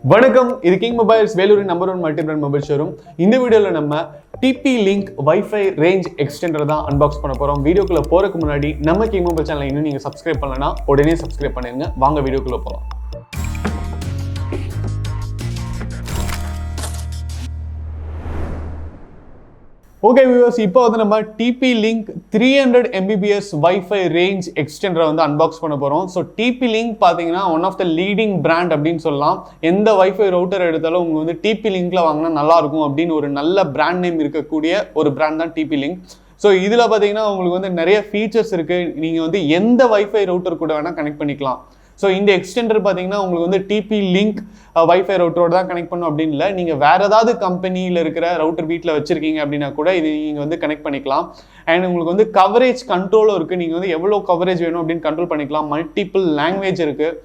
வணக்கம், இது king mobiles வேலூரின் number 1 multi brand mobile showroom. இந்த வீடியோவில் நம்ம TP-Link Wi-Fi ரேஞ்ச் எக்ஸ்டெண்டர் தான் அன்பாக்ஸ் பண்ண போகிறோம். வீடியோக்குள்ளே போகிறதுக்கு முன்னாடி நம்ம கிங் மொபைல் சேனலை இன்னும் நீங்கள் சப்ஸ்கிரைப் பண்ணலன்னா உடனே சப்ஸ்கிரைப் பண்ணிடுங்க. வாங்க வீடியோக்குள்ளே போகலாம். ஓகே வியூவர்ஸ், இப்போ வந்து நம்ம TP-Link 300 Mbps Wi-Fi ரேஞ்ச் எக்ஸ்டெண்டரை வந்து அன்பாக்ஸ் பண்ண போகிறோம். ஸோ TP-Link பார்த்தீங்கன்னா one of the leading brand அப்படின்னு சொல்லலாம். எந்த வைஃபை ரவுட்டர் எடுத்தாலும் உங்களுக்கு வந்து TP-Linkல வாங்கினா நல்லாயிருக்கும் அப்படின்னு ஒரு நல்ல பிராண்ட் நேம் இருக்கக்கூடிய ஒரு பிராண்ட் தான் TP-Link. ஸோ இதில் பார்த்தீங்கன்னா உங்களுக்கு வந்து நிறைய ஃபீச்சர்ஸ் இருக்குது. நீங்கள் வந்து எந்த வைஃபை ரவுட்டர் கூட வேணால் கனெக்ட் பண்ணிக்கலாம். ஸோ இந்த எக்ஸ்டெண்டர் பார்த்தீங்கன்னா உங்களுக்கு வந்து TP-Link வைஃபை ரவுட்டரோட தான் கனெக்ட் பண்ணும் அப்படின்னு இல்லை. நீங்கள் வேறு ஏதாவது கம்பெனியில் இருக்கிற ரவுட்டர் வீட்டில் வச்சுருக்கீங்க அப்படின்னா கூட இது நீங்கள் வந்து கனெக்ட் பண்ணிக்கலாம். அண்ட் உங்களுக்கு வந்து கவரேஜ் கண்ட்ரோலும் இருக்குது. நீங்கள் வந்து எவ்வளோ கவரேஜ் வேணும் அப்படின்னு கண்ட்ரோல் பண்ணிக்கலாம். மல்டிபிள் லாங்குவேஜ் இருக்குது,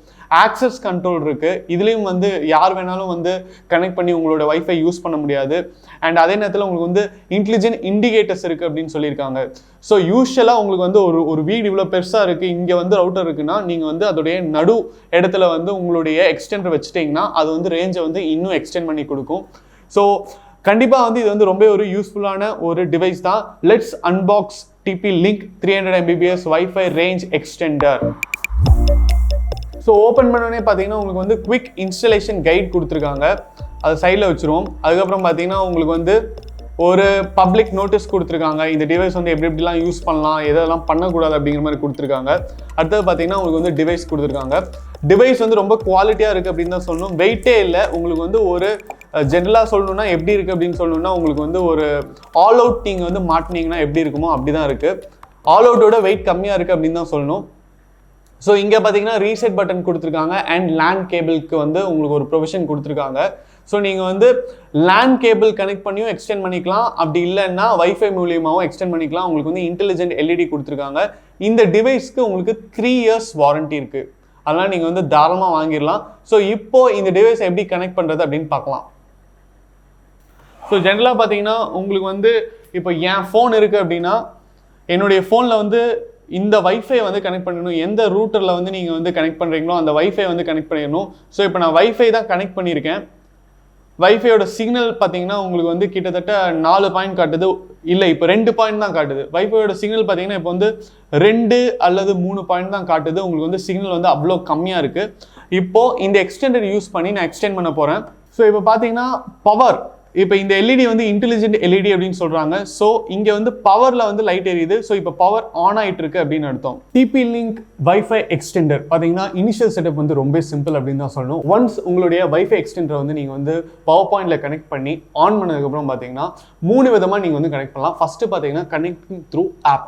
ஆக்சஸ் கண்ட்ரோல் இருக்குது. இதுலேயும் வந்து யார் வேணாலும் வந்து கனெக்ட் பண்ணி உங்களோட வைஃபை யூஸ் பண்ண முடியாது. அண்ட் அதே நேரத்தில் உங்களுக்கு வந்து இன்டெலிஜென்ட் இண்டிகேட்டர்ஸ் இருக்குது அப்படின்னு சொல்லியிருக்காங்க. ஸோ யூஸ்வலாக உங்களுக்கு வந்து ஒரு வீடு இவ்வளோ பெருசாக இருக்குது, இங்கே வந்து ரவுட்டர் இருக்குன்னா நீங்கள் வந்து அதோடைய நடு இடத்துல வந்து உங்களுடைய எக்ஸ்டெண்டர் வச்சுட்டிங்கன்னா அது வந்து ரேஞ்சை வந்து இன்னும் எக்ஸ்டெண்ட் பண்ணி கொடுக்கும். ஸோ கண்டிப்பாக வந்து இது வந்து ரொம்ப ஒரு யூஸ்ஃபுல்லான ஒரு டிவைஸ் தான். Let's unbox TP-Link 300 Mbps Wi-Fi range extender. So open பண்ணோடனே பார்த்தீங்கன்னா உங்களுக்கு வந்து குவிக் இன்ஸ்டலேஷன் கைட் கொடுத்துருக்காங்க. அதை சைடில் வச்சுருவோம். அதுக்கப்புறம் பார்த்தீங்கன்னா உங்களுக்கு வந்து ஒரு பப்ளிக் நோட்டீஸ் கொடுத்துருக்காங்க. இந்த டிவைஸ் வந்து எப்படிலாம் யூஸ் பண்ணலாம், எதெல்லாம் பண்ணக்கூடாது அப்படிங்கிற மாதிரி கொடுத்துருக்காங்க. அடுத்தது பார்த்தீங்கன்னா உங்களுக்கு வந்து டிவைஸ் கொடுத்துருக்காங்க. டிவைஸ் வந்து ரொம்ப குவாலிட்டியாக இருக்குது அப்படின்னு தான் சொல்லணும். வெயிட்டே இல்லை. உங்களுக்கு வந்து ஒரு ஜென்ரலாக சொல்லணும்னா எப்படி இருக்குது அப்படின்னு சொல்லணும்னா உங்களுக்கு வந்து ஒரு ஆல் அவுட் நீங்கள் வந்து மாட்டினீங்கன்னா எப்படி இருக்குமோ அப்படி தான் இருக்குது. ஆல் அவுட்டோட வெயிட் கம்மியாக இருக்குது அப்படின்னு தான் சொல்லணும். ஸோ இங்கே பார்த்தீங்கன்னா ரீசெட் பட்டன் கொடுத்துருக்காங்க. அண்ட் லேண்ட் கேபிளுக்கு வந்து உங்களுக்கு ஒரு ப்ரொவிஷன் கொடுத்துருக்காங்க. ஸோ நீங்கள் வந்து லேண்ட் கேபிள் கனெக்ட் பண்ணியும் எக்ஸ்டெண்ட் பண்ணிக்கலாம். அப்படி இல்லைன்னா வைஃபை மூலியமாகவும் எக்ஸ்டெண்ட் பண்ணிக்கலாம். உங்களுக்கு வந்து இன்டெலிஜென்ட் LED கொடுத்துருக்காங்க. இந்த டிவைஸ்க்கு உங்களுக்கு 3 years வாரண்டி இருக்குது. அதனால் நீங்கள் வந்து தாராளமாக வாங்கிடலாம். ஸோ இப்போது இந்த டிவைஸ் எப்படி கனெக்ட் பண்ணுறது அப்படின்னு பார்க்கலாம். ஸோ ஜென்ரலாக பார்த்தீங்கன்னா உங்களுக்கு வந்து இப்போ என் ஃபோன் இருக்குது அப்படின்னா என்னுடைய ஃபோனில் வந்து இந்த வைஃபை வந்து கனெக்ட் பண்ணணும். எந்த ரூட்டரில் வந்து நீங்கள் வந்து கனெக்ட் பண்ணுறீங்களோ அந்த வைஃபை வந்து கனெக்ட் பண்ணிடணும். ஸோ இப்போ நான் வைஃபை தான் கனெக்ட் பண்ணியிருக்கேன். வைஃபையோட சிக்னல் பார்த்தீங்கன்னா உங்களுக்கு வந்து கிட்டத்தட்ட 4 பாயிண்ட் காட்டுது. இல்லை, இப்போ 2 பாயிண்ட் தான் காட்டுது. வைஃபையோட சிக்னல் பார்த்தீங்கன்னா இப்போ வந்து 2 அல்லது 3 பாயிண்ட் தான் காட்டுது. உங்களுக்கு வந்து சிக்னல் வந்து அவ்வளோ கம்மியாக இருக்குது. இப்போது இந்த எக்ஸ்டெண்டர் யூஸ் பண்ணி நான் எக்ஸ்டெண்ட் பண்ண போகிறேன். ஸோ இப்போ பார்த்தீங்கன்னா பவர், இப்போ இந்த LED வந்து இன்டெலிஜென்ட் LED அப்படின்னு சொல்கிறாங்க. ஸோ இங்கே வந்து பவரில் வந்து லைட் எரியுது. ஸோ இப்போ பவர் ஆன் ஆகிட்டு இருக்கு அப்படின்னு அர்த்தம். TP-Link Wi-Fi எக்ஸ்டெண்டர் பார்த்தீங்கன்னா இனிஷியல் செட்டப் வந்து ரொம்ப சிம்பிள் அப்படின்னு தான் சொல்லணும். ஒன்ஸ் உங்களுடைய வைஃபை எக்ஸ்டெண்டரை வந்து நீங்கள் வந்து பவர் பாயிண்டில் கனெக்ட் பண்ணி ஆன் பண்ணதுக்கப்புறம் பார்த்தீங்கன்னா 3 விதமாக நீங்கள் வந்து கனெக்ட் பண்ணலாம். ஃபஸ்ட்டு பார்த்தீங்கன்னா connecting through app.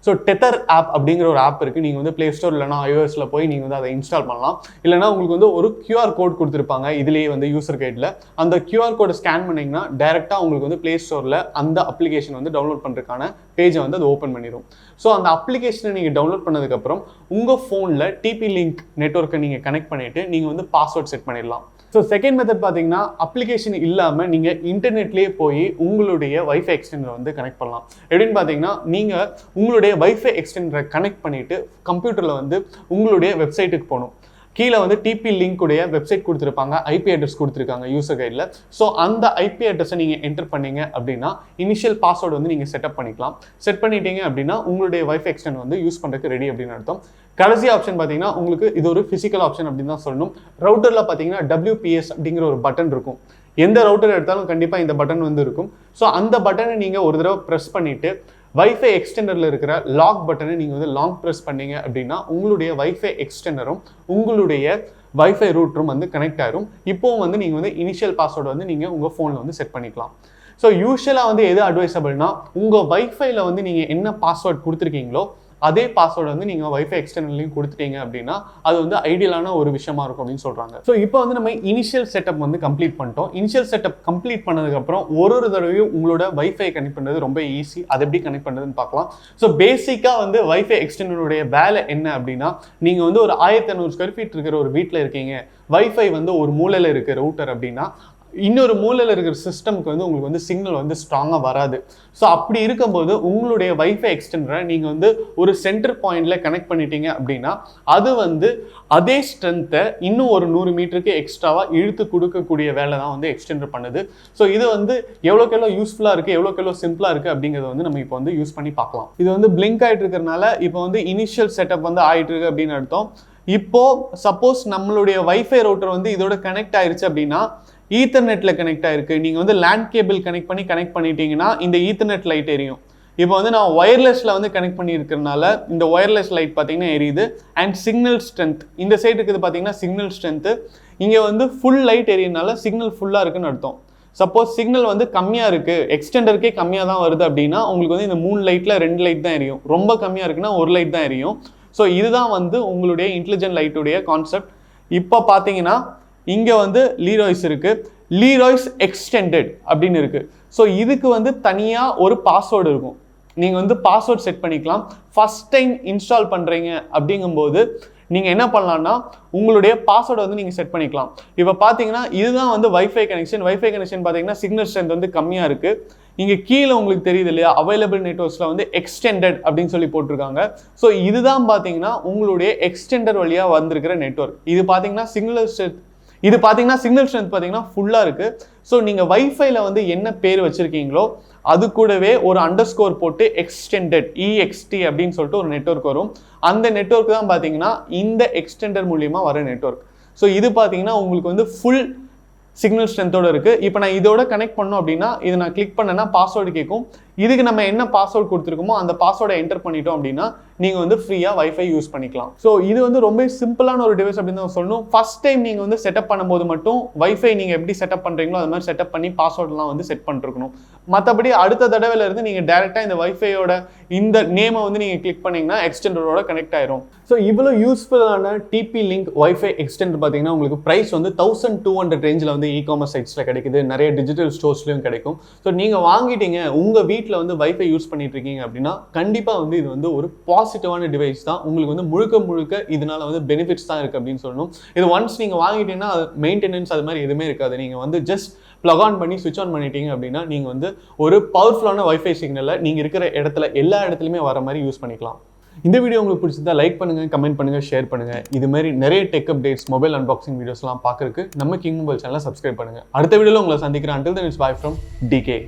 So tether app அப்படிங்கிற ஒரு ஆப் இருக்குது. நீங்கள் வந்து ப்ளே ஸ்டோர் இல்லைனா iOSல போய் நீங்கள் வந்து அதை இன்ஸ்டால் பண்ணலாம். இல்லைனா உங்களுக்கு வந்து ஒரு QR கோட் கொடுத்துருப்பாங்க இதுலேயே வந்து யூசர் கைடில். அந்த QR கோடை ஸ்கேன் பண்ணிங்கன்னா டேரெக்டாக உங்களுக்கு வந்து ப்ளே ஸ்டோரில் அந்த அப்ளிகேஷன் வந்து டவுன்லோட் பண்ணுறதுக்கான பேஜை வந்து அது ஓப்பன் பண்ணிடும். ஸோ அந்த அப்ளிகேஷனை நீங்கள் டவுன்லோட் பண்ணதுக்கப்புறம் உங்கள் ஃபோனில் TP-Link நெட்வொர்க்கை நீங்கள் கனெக்ட் பண்ணிவிட்டு நீங்கள் வந்து பாஸ்வேர்ட் செட் பண்ணிடலாம். ஸோ செகண்ட் மெத்தட் பார்த்தீங்கன்னா அப்ளிகேஷன் இல்லாமல் நீங்கள் இன்டர்நெட்லேயே போய் உங்களுடைய வைஃபை எக்ஸ்டெண்டரை வந்து கனெக்ட் பண்ணலாம். எப்படின்னு பார்த்தீங்கன்னா நீங்கள் உங்களுடைய வைஃபை எக்ஸ்டெண்டரை கனெக்ட் பண்ணிவிட்டு கம்ப்யூட்டரில் வந்து உங்களுடைய வெப்சைட்டுக்கு போகணும். கீழே வந்து TP-Link உடைய வெப்சைட் கொடுத்துருப்பாங்க, IP அட்ரஸ் கொடுத்துருக்காங்க யூசர் கைடில். ஸோ அந்த IP அட்ரஸை நீங்கள் என்டர் பண்ணீங்க அப்படின்னா இனிஷியல் பாஸ்வேர்டு வந்து நீங்கள் செட்டப் பண்ணிக்கலாம். செட் பண்ணிட்டீங்க அப்படின்னா உங்களுடைய வைஃபை எக்ஸ்டெண்ட் வந்து யூஸ் பண்ணுறதுக்கு ரெடி அப்படின்னு அர்த்தம். கடைசி ஆப்ஷன் பார்த்தீங்கன்னா உங்களுக்கு இது ஒரு ஃபிசிக்கல் ஆப்ஷன் அப்படின்னு தான் சொல்லணும். ரவுட்டரில் பார்த்தீங்கன்னா WPS அப்படிங்கிற ஒரு பட்டன் இருக்கும். எந்த ரவுட்டர் எடுத்தாலும் கண்டிப்பாக இந்த பட்டன் வந்து இருக்கும். ஸோ அந்த பட்டனை நீங்கள் ஒரு தடவை ப்ரெஸ் பண்ணிவிட்டு வைஃபை எக்ஸ்டெண்டரில் இருக்கிற லாக் பட்டனை நீங்கள் வந்து லாங் ப்ரெஸ் பண்ணீங்க அப்படின்னா உங்களுடைய வைஃபை எக்ஸ்டெண்டரும் உங்களுடைய வைஃபை ரூட்டரும் வந்து கனெக்ட் ஆகிரும். இப்போவும் வந்து நீங்கள் வந்து இனிஷியல் பாஸ்வேர்டு வந்து நீங்கள் உங்கள் ஃபோனில் வந்து செட் பண்ணிக்கலாம். ஸோ யூஸ்வலாக வந்து எது அட்வைசபிள்னா உங்கள் வைஃபைல வந்து நீங்கள் என்ன பாஸ்வேர்ட் கொடுத்துருக்கீங்களோ அதே பாஸ்வேர்டு வந்து நீங்கள் வைஃபை எக்ஸ்டெண்டர்லையும் கொடுத்துட்டீங்க அப்படின்னா அது வந்து ஐடியலான ஒரு விஷயமா இருக்கும் அப்படின்னு சொல்கிறாங்க. ஸோ இப்போ வந்து நம்ம இனிஷியல் செட்டப் வந்து கம்ப்ளீட் பண்ணிட்டோம். இனிஷியல் செட்டப் கம்ப்ளீட் பண்ணதுக்கப்புறம் ஒரு தடவையும் உங்களோட வைஃபை கனெக்ட் பண்ணுறது ரொம்ப ஈஸி. அது எப்படி கனெக்ட் பண்ணுறதுன்னு பார்க்கலாம். ஸோ பேசிக்காக வந்து வைஃபை எக்ஸ்டெண்டருடைய வேலை என்ன அப்படின்னா நீங்கள் வந்து ஒரு 1500 ஸ்கொயர் ஃபீட் இருக்கிற ஒரு வீட்டில் இருக்கீங்க, வைஃபை வந்து ஒரு மூலையில் இருக்கிற ரூட்டர் அப்படின்னா இன்னொரு மூலையில் இருக்கிற சிஸ்டம்க்கு வந்து உங்களுக்கு வந்து சிக்னல் வந்து ஸ்ட்ராங்காக வராது. ஸோ அப்படி இருக்கும்போது உங்களுடைய வைஃபை எக்ஸ்டெண்டரை நீங்கள் வந்து ஒரு சென்டர் பாயிண்டில் கனெக்ட் பண்ணிட்டீங்க அப்படின்னா அது வந்து அதே ஸ்ட்ரென்த்தை இன்னும் ஒரு 100 மீட்டருக்கு எக்ஸ்ட்ராவாக இழுத்து கொடுக்கக்கூடிய வேலை தான் வந்து எக்ஸ்டெண்டர் பண்ணுது. ஸோ இது வந்து எவ்வளோக்கு எவ்வளோ யூஸ்ஃபுல்லாக இருக்குது, எவ்வளோக்கு எவ்வளோ சிம்பிளாக இருக்குது அப்படிங்கிறத வந்து நம்ம இப்போ வந்து யூஸ் பண்ணி பார்க்கலாம். இது வந்து பிளிங்க் ஆகிட்டு இருக்கிறனால இப்போ வந்து இனிஷியல் செட்டப் வந்து ஆகிட்டு இருக்கு அப்படின்னு அர்த்தம். இப்போ சப்போஸ் நம்மளுடைய வைஃபை ரவுட்டர் வந்து இதோட கனெக்ட் ஆயிருச்சு அப்படின்னா ஈத்தர்நெட்டில் கனெக்ட் ஆயிருக்கு, நீங்கள் வந்து லேண்ட் கேபிள் கனெக்ட் பண்ணிட்டீங்கன்னா இந்த ஈத்தர்நெட் லைட் எரியும். இப்போ வந்து நான் ஒயர்லெஸில் வந்து கனெக்ட் பண்ணியிருக்கிறதுனால இந்த ஒயர்லெஸ் லைட் பார்த்தீங்கன்னா எரியுது. அண்ட் சிக்னல் ஸ்ட்ரென்த் இந்த சைடு இருக்குது பார்த்தீங்கன்னா சிக்னல் ஸ்ட்ரென்த்து இங்கே வந்து ஃபுல் லைட் எரியனால சிக்னல் ஃபுல்லாக இருக்குன்னு அர்த்தம். சப்போஸ் சிக்னல் வந்து கம்மியாக இருக்குது, எக்ஸ்டெண்டருக்கே கம்மியாக தான் வருது அப்படின்னா உங்களுக்கு வந்து இந்த 3 லைட்டில் 2 லைட் தான் எரியும். ரொம்ப கம்மியாக இருக்குன்னா 1 லைட் தான் எரியும். ஸோ இதுதான் வந்து உங்களுடைய இன்டெலிஜென்ட் லைட்டுடைய கான்செப்ட். இப்போ பார்த்தீங்கன்னா இங்கே வந்து லீராய்ஸ் இருக்குது, லீராய்ஸ் எக்ஸ்டெண்டட் அப்படின்னு இருக்குது. ஸோ இதுக்கு வந்து தனியாக ஒரு பாஸ்வேர்டு இருக்கும், நீங்கள் வந்து பாஸ்வேர்ட் செட் பண்ணிக்கலாம். ஃபஸ்ட் டைம் இன்ஸ்டால் பண்ணுறீங்க அப்படிங்கும்போது நீங்கள் என்ன பண்ணலான்னா உங்களுடைய பாஸ்வேர்டை வந்து நீங்கள் செட் பண்ணிக்கலாம். இப்போ பார்த்தீங்கன்னா இதுதான் வந்து வைஃபை கனெக்ஷன் பார்த்தீங்கன்னா சிக்னல் ஸ்ட்ரென்த் வந்து கம்மியாக இருக்குது. இங்கே கீழே உங்களுக்கு தெரியுது இல்லையா, அவைலபிள் நெட்வொர்க்ஸில் வந்து எக்ஸ்டெண்டட் அப்படின்னு சொல்லி போட்டிருக்காங்க. ஸோ இதுதான் பார்த்தீங்கன்னா உங்களுடைய எக்ஸ்டெண்டர் வழியாக வந்திருக்கிற நெட்வொர்க். இது பார்த்தீங்கன்னா சிக்னல் ஸ்ட்ரென்த் பார்த்தீங்கன்னா ஃபுல்லாக இருக்குது. ஸோ நீங்கள் வைஃபைல வந்து என்ன பேர் வச்சுருக்கீங்களோ அது கூடவே ஒரு அண்டர்ஸ்கோர் போட்டு எக்ஸ்டெண்டட் EXT அப்படின்னு சொல்லிட்டு ஒரு நெட்வொர்க் வரும். அந்த நெட்வொர்க் தான் பார்த்தீங்கன்னா இந்த எக்ஸ்டெண்டர் மூலியமாக வர நெட்வொர்க். ஸோ இது பார்த்தீங்கன்னா உங்களுக்கு வந்து ஃபுல் சிக்னல் ஸ்ட்ரென்த்தோட இருக்குது. இப்போ நான் இதோட கனெக்ட் பண்ணோம் அப்படின்னா இதை நான் கிளிக் பண்ணேன்னா பாஸ்வேர்டு கேட்கும். இதுக்கு நம்ம என்ன பாஸ்வேர்டு கொடுத்துருக்கோமோ அந்த பாஸ்வேர்டை என்டர் பண்ணிட்டோம் அப்படின்னா நீங்கள் வந்து ஃப்ரீயாக வைஃபை யூஸ் பண்ணிக்கலாம். ஸோ இது வந்து ரொம்ப சிம்பிளான ஒரு டிவைஸ் அப்படின்னு தான் சொல்லணும். ஃபர்ஸ்ட் டைம் நீங்கள் வந்து செட்டப் பண்ணும்போது மட்டும் வைஃபை நீங்கள் எப்படி செட்டப் பண்ணுறீங்களோ அது மாதிரி செட்டப் பண்ணி பாஸ்வேர்டெலாம் வந்து செட் பண்ணிருக்கணும். மற்றபடி அடுத்த தடவையில இருந்து நீங்கள் டேரெக்டாக இந்த வைஃபையோட இந்த நேமை வந்து நீங்கள் கிளிக் பண்ணிங்கன்னா எக்ஸ்டெண்டரோட கனெக்ட் ஆயிரும். ஸோ இவ்வளோ யூஸ்ஃபுல்லான TP-Link வைஃபை எக்ஸ்டெண்டர் பார்த்தீங்கன்னா உங்களுக்கு ப்ரைஸ் வந்து 1200 ரேஞ்சில் வந்து இ-காமர்ஸ் சைட்ஸில் கிடைக்குது, நிறைய டிஜிட்டல் ஸ்டோர்ஸ்லையும் கிடைக்கும். ஸோ நீங்கள் வாங்கிட்டீங்க, உங்கள் வீட்டில் வந்து வைஃபை யூஸ் பண்ணிட்டு இருக்கீங்க அப்படின்னா கண்டிப்பாக வந்து இது வந்து ஒரு பாசிட்டிவான டிவைஸ் தான். உங்களுக்கு வந்து முழுக்க இதனால வந்து பெனிஃபிட்ஸ் தான் இருக்குது அப்படின்னு சொல்லணும். இது ஒன்ஸ் நீங்கள் வாங்கிட்டீங்கன்னா மெயின்டெனன்ஸ் அது மாதிரி எதுவுமே இருக்காது. நீங்கள் வந்து ஜஸ்ட் ப்ளக் ஆன் பண்ணி ஸ்விட்ச் ஆன் பண்ணிட்டீங்க அப்படின்னா நீங்கள் வந்து ஒரு பவர்ஃபுல்லான வைஃபை சிக்னலை நீங்கள் இருக்கிற இடத்துல எல்லா இடத்துலையுமே வர மாதிரி யூஸ் பண்ணிக்கலாம். இந்த வீடியோ உங்களுக்கு பிடிச்சிருந்தா லைக் பண்ணுங்க, கமெண்ட் பண்ணுங்க, ஷேர் பண்ணுங்க. இது மாதிரி நிறைய டெக் அப்டேட்ஸ், மொபைல் அன்பாக்சிங் வீடியோஸ்லாம் பார்க்கறதுக்கு நம்ம கிங் மொபைல் சேனலை சப்ஸ்கிரைப் பண்ணுங்க. அடுத்த வீடியோவில் உங்களை சந்திக்கிறேன். Until then, it's bye from DK.